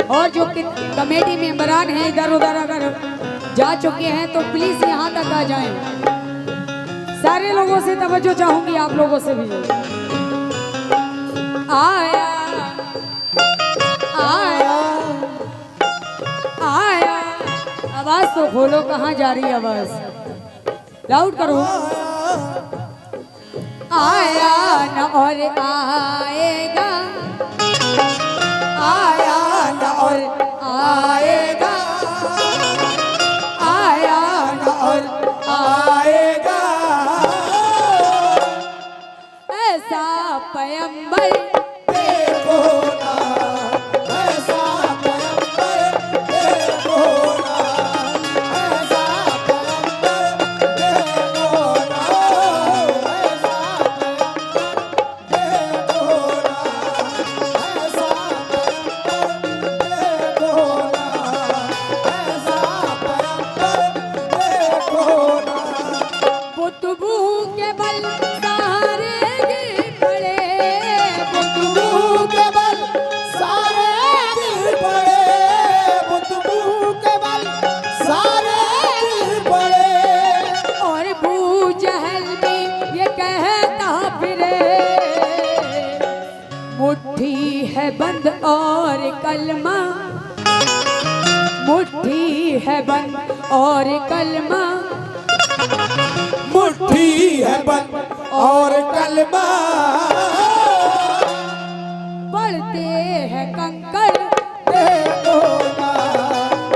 और जो कमेटी मेंबरान हैं इधर उधर अगर जा चुके हैं तो प्लीज यहाँ तक आ जाएं। सारे लोगों से तवज्जो चाहूंगी, आप लोगों से भी। आया आया आया, आवाज तो खोलो, कहाँ जा रही है आवाज? लाउड करो। आया न और आएगा, आया न और आएगा, आया न और आएगा, ऐसा पैगंबर देखो ना, ऐसा पैगंबर देखो ना, ऐसा पैगंबर देखो ना, ऐसा पैगंबर देखो ना, ऐसा पैगंबर देखो ना, ऐसा पैगंबर देखो ना। बुतबू के बल सहारे गिर पड़े, बुतबू के बल सारे गिर पड़े, बुतबू के बल सारे गिर पड़े, और बू जहल भी ये कहता फिरे, मुट्ठी है बंद और कलमा, मुट्ठी है बंद और कलमा, मुट्ठी है बंद और कलमा, पढ़ते हैं कंकड़ देखो ना,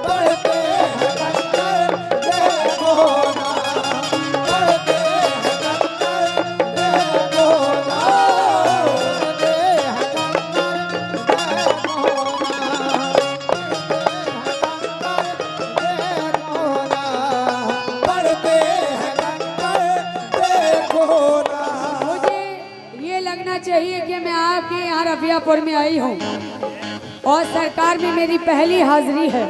पढ़ते हैं कंकर देखो ना, पढ़ते हैं कंकर देखो ना, पढ़ते हैं कंकर देखो ना, पढ़ते हैं कंकर देखो ना। मुझे ये लगना चाहिए कि मैं आपके यहाँ रफियापुर में आई हूँ और सरकार में मेरी पहली हाजिरी है।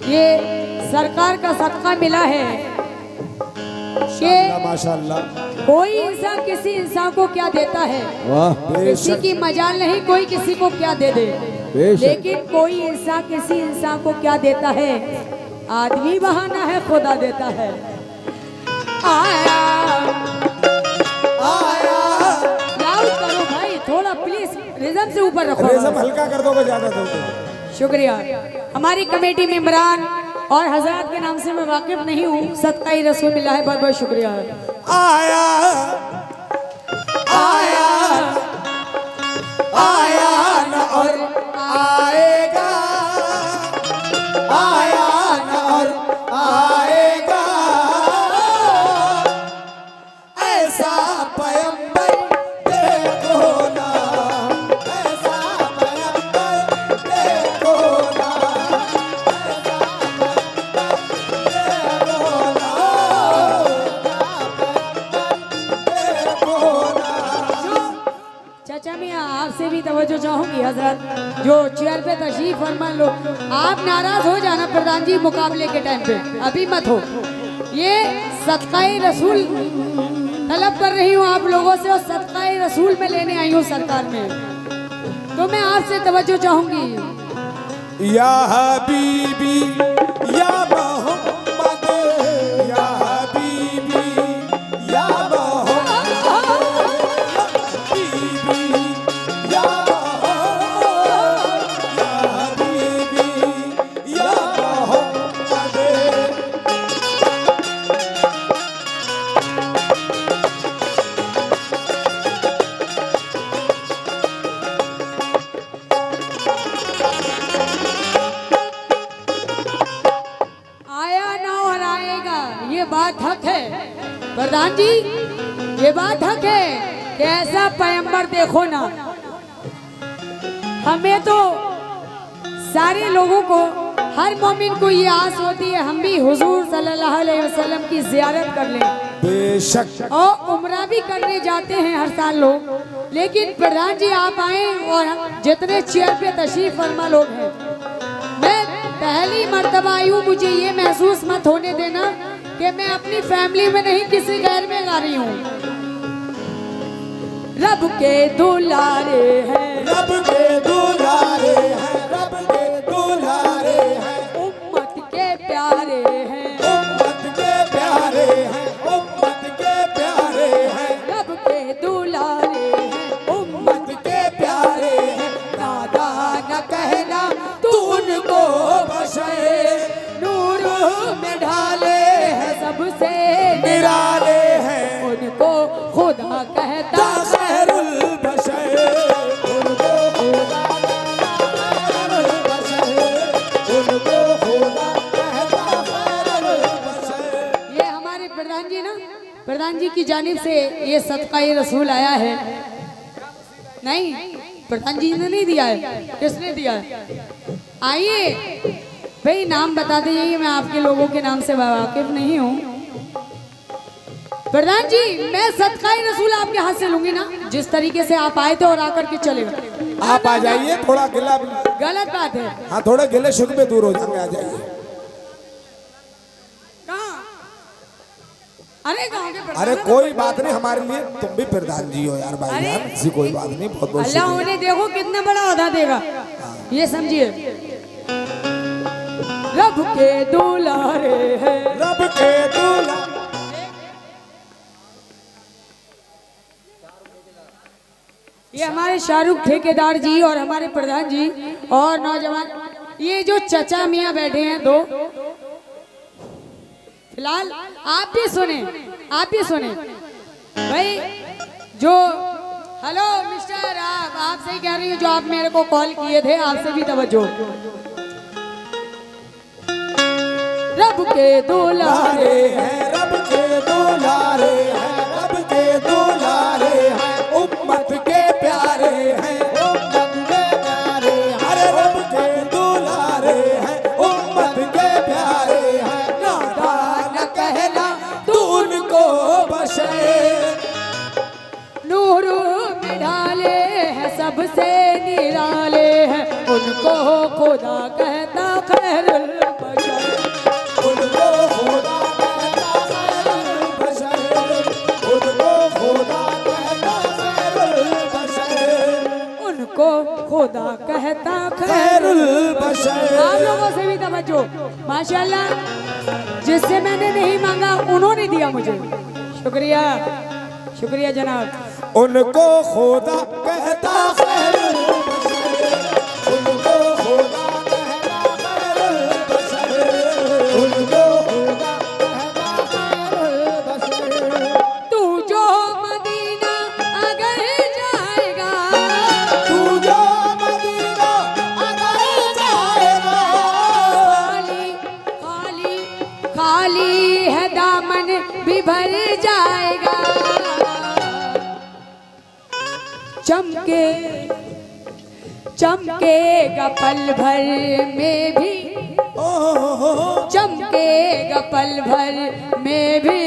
ये सरकार का सदका मिला है कि माशाअल्लाह, कोई इंसान किसी इंसान को क्या देता है, वाह, किसी की मजाल नहीं कोई किसी को क्या दे दे, बेशक। लेकिन कोई इंसान किसी इंसान को क्या देता है? आदमी बहाना है, खुदा देता है। आया आया, लाउड करो भाई, थोड़ा प्लीज रिदम से ऊपर रखो। रेज़म हल्का कर दोगे ज्यादा तो। शुक्रिया। हमारी कमेटी मेंबरान और हजरत के नाम से मैं वाकिफ नहीं हूँ, सदका ही रसूल मिला है, बहुत बहुत शुक्रिया। आया आया आया न और आएगा, आया न और आएगा, ऐसा पैगंबर देखो ना, ऐसा पैगंबर देखो ना, ऐसा चाचा मियाँ आपसे भी तवज्जो चाहूंगी। हजरत जो चेयर पे तशरीफ फरमा लो, आप नाराज हो जाना प्रधान जी मुकाबले के टाइम पे, अभी मत हो। ये सदकाए रसूल तलब कर रही हूँ आप लोगों से और सदकाए रसूल में लेने आई हूँ सरकार में, तो मैं आपसे तवज्जो चाहूंगी। या हबीबी या मोहम्मद, या हबीबी या मोहम्मद, हबीबी या मोहम्मद, या हबीबी या मोहम्मद। आया ना और आएगा, ये बात हक है प्रधान जी, ये बात हक है कि ऐसा पैगंबर देखो ना। हमें तो सारे लोगों को, हर मोमिन को ये आस होती है हम भी हुजूर सल्लल्लाहु अलैहि वसल्लम की जियारत कर लें, बेशक और उम्रा भी करने जाते हैं हर साल लोग, लेकिन प्रधान जी आप आए और जितने चेयर पे तशरीफ फरमा लोग हैं, मैं पहली मर्तबा आई हूँ, मुझे ये महसूस मत होने देना कि मैं अपनी फैमिली में नहीं किसी गैर में गा रही हूँ। रब के दुलारे हैं, रब के दुलारे हैं, प्रधान जी की जानिब से ये सदका ये रसूल आया है। नहीं, प्रधान जी ने नहीं दिया है, किसने दिया है? आइए भाई, नाम बता दीजिए, मैं आपके लोगों के नाम से वाकिफ नहीं हूँ। प्रधान जी, मैं सदका रसूल आपके हाथ से लूंगी ना, जिस तरीके से आप आए थे और आकर के चले गए। आप आ जाइए, थोड़ा गिला गलत बात है। हाँ, थोड़े गिले शुक्र दूर हो जाएंगे, आ जाइए। कहाँ? अरे कहाँ के प्रधान? अरे कोई बात नहीं, हमारे लिए तुम भी प्रधान जी हो यार भाई अरे, यार, ऐसी कोई बात नहीं। बहुत बहुत अल्लाह शुक्रिया। उन्हें देखो कितना बड़ा ओहदा देगा, ये समझिए। रब के दुलारे हैं, रब के दूल्हा। ये हमारे शाहरुख ठेकेदार जी और हमारे प्रधान जी और नौजवान, ये जो चचा मियाँ बैठे हैं दो, फिलहाल आप भी सुने, आप भी सुने भाई। जो हेलो मिस्टर, आप सही कह रही हो, जो आप मेरे को कॉल किए थे, आपसे भी तवज्जो। रब के दुलारे हैं, रब के दुलारे हैं, रब के दुलारे हैं, उम्मत के प्यारे हैं, उम्मत के प्यारे हैं। अरे रब के दुलारे हैं, उम्मत के प्यारे हैं। नादान कहना तू उनको बशर, नूर में ढाले हैं, सबसे निराले हैं, उनको खुदा कहता खैरुल बशर। उनको खुदा कहता खैरुल बशर, उनको खुदा कहता खैरुल बशर, उनको खुदा कहता खैरुल बशर। आप लोगों से भी तवज्जो, माशाल्लाह, जिससे मैंने नहीं मांगा उन्होंने दिया मुझे। शुक्रिया, शुक्रिया जनाब। उनको खुदा कहता खैरुल बशर, उनको खुदा कहता खैरुल बशर, उनको खुदा कहता खैरुल बशर। तू जो मदीना अगर जाएगा, तू जो मदीना अगर जाएगा, खाली खाली खाली है दामन भी भर जाएगा। चमके चमकेगा पल भर में भी, चमकेगा पल भर में भी,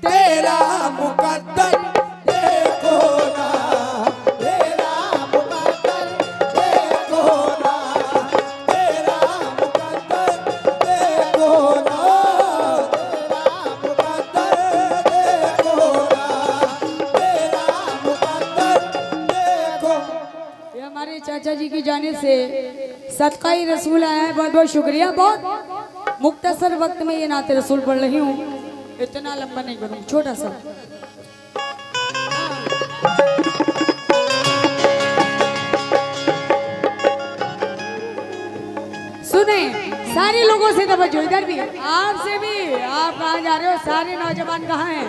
तेरा मुकद्दर देखो ना, तेरा मुकद्दर देखो ना, तेरा मुकद्दर देखो ना, तेरा मुकद्दर देखो ना, तेरा मुकद्दर देखो। ये हमारे चाचा जी की जानिब से सदका ही रसूल आया है, बहुत बहुत शुक्रिया। बहुत मुख्तसर वक्त में ये नाते रसूल पढ़ रही हूँ, इतना लंबा नहीं करूँ, छोटा सा। सुने सारे लोगों से तवज्जो, इधर भी आपसे भी। आप कहाँ जा रहे हो? सारे नौजवान कहाँ हैं?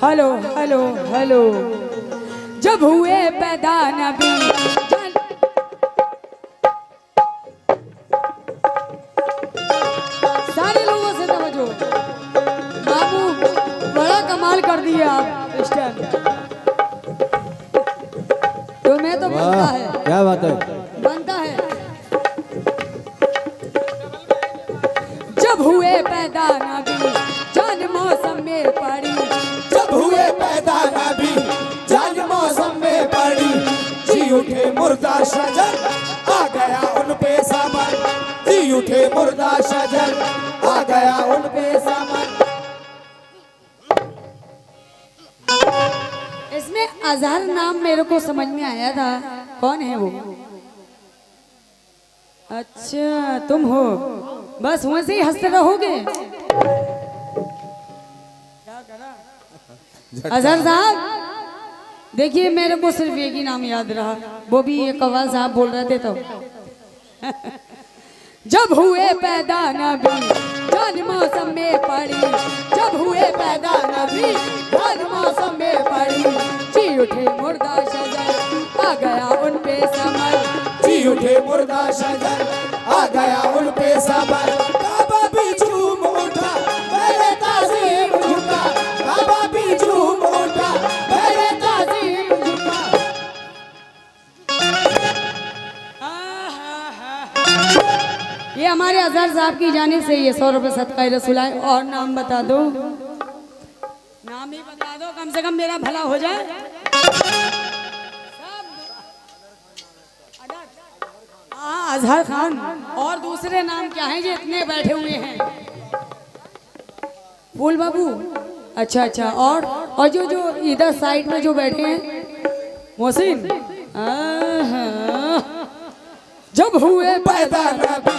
Hello hello hello. जब हुए पैदा नबी सारे लोगों से तवज्जो। बाबू बड़ा कमाल कर दिए आप इस टाइम, तुम्हें तो बनता है, क्या बात है। बनता है। जब हुए पैदा नबी जान मौसम में पड़ी, जब हुए पैदा नबी जान मौसम में पड़ी, जी उठे मुर्दा शजर आ गया उन पे समर, जी उठे मुर्दा शजर आ गया उन पे समर। इसमें अजहर नाम मेरे को समझ में आया था, कौन है वो? अच्छा तुम हो, बस वैसे ही हंसते रहोगे। अजहर साहब देखिए, मेरे को सिर्फ एक ही नाम याद रहा, वो भी ये कव्वाल साहब बोल रहे थे तो। जब हुए पैदा नबी जान मौसम में पड़ी, जब हुए पैदा नबी जान मौसम में पड़ी, जी उठे मुर्दा शजर आ गया उन पे समर, जी उठे मुर्दा शजर आ गया उन पे सबर, काबा भी झूम उठा, मेरे ताज़ीम झुका, काबा भी झूम उठा, मेरे ताज़ीम झुका। ये हमारे अजहर साहब की जानिब से ये 100 रुपये सदका रसूल आए। और नाम बता दो, नाम ही बता दो, कम से कम मेरा भला हो जाए। हाँ, अजहर खान। और दूसरे नाम क्या हैं जो इतने बैठे हुए हैं? फूल बाबू। अच्छा अच्छा। और जो जो इधर साइड में जो बैठे हैं, मोहसिन। जब हुए पैदा नबी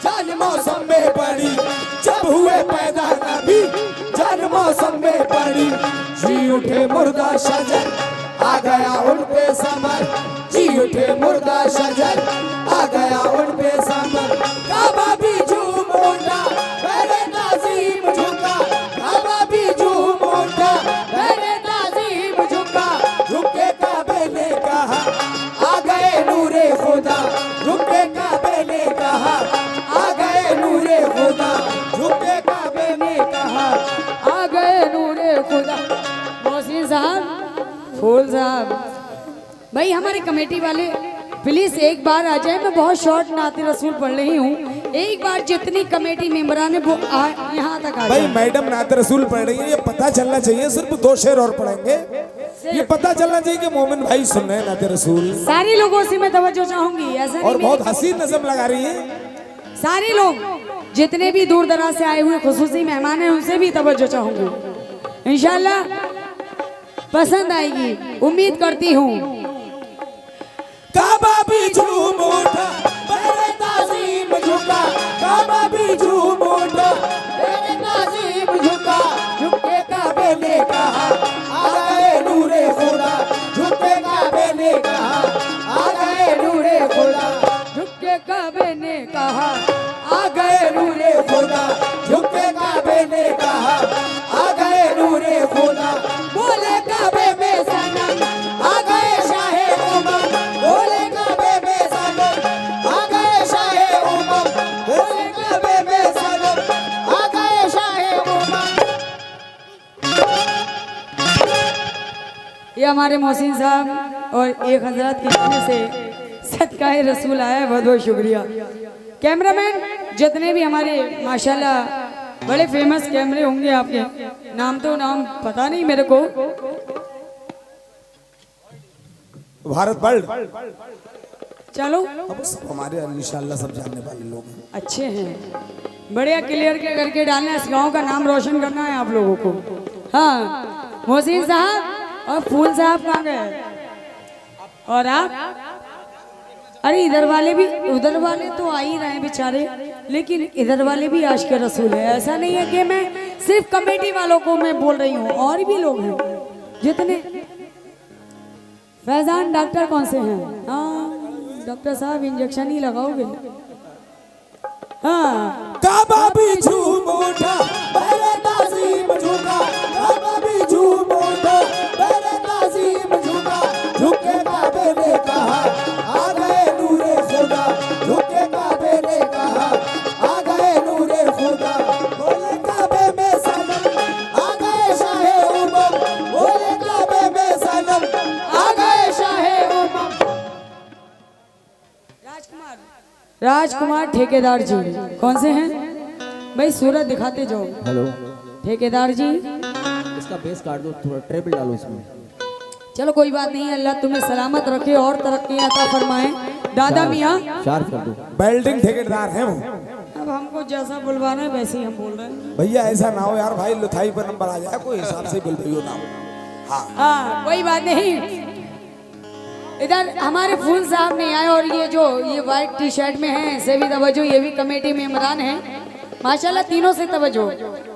जान मौसम में पड़ी, जब हुए पैदा नबी जान मौसम में पड़ी, जी उठे मुर्दा शजर, आ गया उन पे समर, जी उठे मुर्दा शजर, आ गया उन पे समर। काबा भी झूम उठा, मेरे ताज़ीम झुका, काबा भी झूम उठा, मेरे ताज़ीम झुका। झुके काबे ने कहा, आ गए नूरे खुदा, झुके काबे ने कहा, आ गए नूरे खुदा, झुके काबे ने कहा, आ गए नूरे खुदा। मोहसिन साहब, फूल साहब, भाई हमारे कमेटी वाले प्लीज एक बार आ जाए। मैं बहुत शॉर्ट नाते रसूल पढ़ रही हूँ, एक बार जितनी कमेटी मेंबरान है वो यहाँ तक आ भाई जाए। मैडम नात रसूल पढ़ रही है, ये पता चलना चाहिए, सिर्फ 2 शेर और पढ़ेंगे, ये पता चलना चाहिए कि मोमिन भाई सुन रहे हैं नात रसूल। सारे लोगों से मैं तवज्जो चाहूंगी, ऐसा और नहीं बहुत हसीन नज़म लगा रही है। सारे लोग जितने भी दूर दराज से आए हुए खुसूसी मेहमान हैं उनसे भी तवज्जो चाहूंगी। इंशाल्लाह पसंद आएगी, उम्मीद करती हूँ। काबा भी झूम उठा, मेरे ताज़ीम झुका, काबा भी झूम उठा, मेरे ताज़ीम झुका। झुके काबे ने कहा, आ गए नूरे खुदा, झुके काबे ने कहा, आ गए नूरे खुदा, झुके काबे ने कहा, आ गए नूरे खुदा, झुके काबे ने कहा, आ गए नूरे खुदा। बोले काबे में सनम, आ गए शाहे उमम, बोले काबे में सनम, आ गए शाहे उमम, बोले काबे में सनम, आ गए शाहे उमम। ये हमारे मोहसिन साहब और एक हजरत की तरफ से सदका रसूल आया है, बहुत बहुत शुक्रिया। कैमरामैन जितने भी हमारे माशाल्लाह बड़े फेमस कैमरे होंगे, आपके नाम तो नाम पता नहीं मेरे को। भारत वर्ल्ड, चलो अब सब हमारे इंशाल्लाह सब जानने वाले लोग हैं। अच्छे हैं, बढ़िया क्लियर के करके डालना है, इस गाँव का नाम रोशन करना है आप लोगों को। हाँ, मोहसिन साहब और फूल साहब कहाँ गए? और आप? अरे इधर वाले भी, उधर वाले तो आ ही रहे हैं बेचारे, लेकिन इधर वाले भी आशिक रसूल है। ऐसा नहीं है कि मैं सिर्फ कमेटी वालों को मैं बोल रही हूँ, और भी लोग हैं जितने। फैजान डॉक्टर कौन से हैं? हाँ डॉक्टर साहब, इंजेक्शन ही लगाओगे? हाँ। काबा भी झूम उठा, मेरे ताज़ीम झुका, काबा भी झूम उठा, मेरे ताज़ीम झुका। झुके काबे ने कहा, आ गए नूरे खुदा, झुके काबे ने कहा, आ गए नूरे खुदा। बोले काबे में सनम, आ गए शाहे उमम, बोले काबे में सनम, आ गए शाहे उमम। राजकुमार ठेकेदार जी कौन से हैं भाई? सूरत दिखाते जाओ। हेलो, ठेकेदार जी, इसका बेस काट दो, थोड़ा ट्रेबल डालो इसमें। चलो कोई बात नहीं, अल्लाह तुम्हें सलामत रखे और तरक्की अता फरमाए। दादा मियाँ शार्प कर दो। बिल्डिंग ठेकेदार हैं वो। अब हमको जैसा बुलवाना है वैसे ही हम बोल रहे हैं। भैया ऐसा ना हो यार भाई, लुथाई पर नंबर आ जाए, कोई हिसाब से बिल भैया ना हो। हाँ हाँ कोई बात नहीं। इधर हमारे फूल साहब नहीं आए, और ये जो ये वाइट टी शर्ट में है इसे भी तवज्जो, ये भी कमेटी में इमरान है माशाल्लाह, तीनों से तवज्जो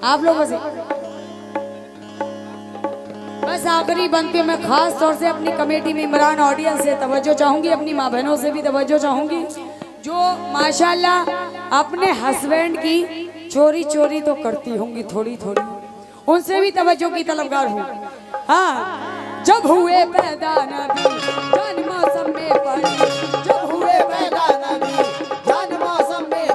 आप लोगों से। बस आखिरी बंद पे मैं खास तौर से अपनी कमेटी में इमरान ऑडियंस से तवज्जो चाहूंगी, अपनी माँ बहनों से भी तवज्जो चाहूंगी, जो माशाल्लाह अपने हस्बैंड की चोरी चोरी तो करती होंगी थोड़ी थोड़ी, उनसे भी तवज्जो की तलबगार हूँ। हाँ, जब हुए पैदा नबी जान मौसम में पड़ी, जब हुए पैदा नबी जान मौसम में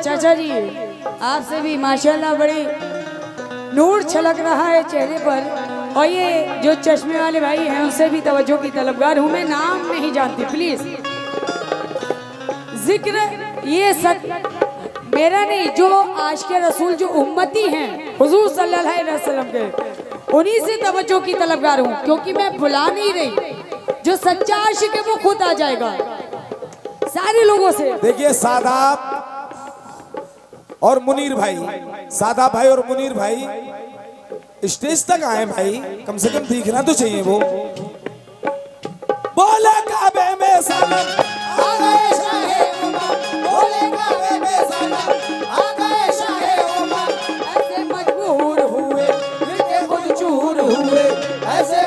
चाचा जी आपसे भी माशाल्लाह बड़ी नूर छलक रहा है चेहरे पर। और ये जो चश्मे वाले भाई हैं उनसे भी तवज्जो की तलबगार हूँ मैं, नाम नहीं जानती प्लीज। जिक्र ये सक मेरा नहीं, जो आशिक रसूल जो उम्मती हैं हुजूर सल्लल्लाहु अलैहि वसल्लम के, उन्हीं से तवज्जो की तलबगार हूँ, क्योंकि मैं भुला नहीं रही। जो सच्चा आशिक है वो खुद आ जाएगा सारे लोगों से। देखिए सादाब और मुनीर भाई, सादाब भाई और मुनीर भाई स्टेज तक आए भाई, कम से कम दिखना तो चाहिए वो। बोले काबे में सनम आ गए शाहे उमर, बोले काबे में सनम आ गए शाहे उमर, ऐसे मजबूर हुए दिल के खुद चूर हुए, ऐसे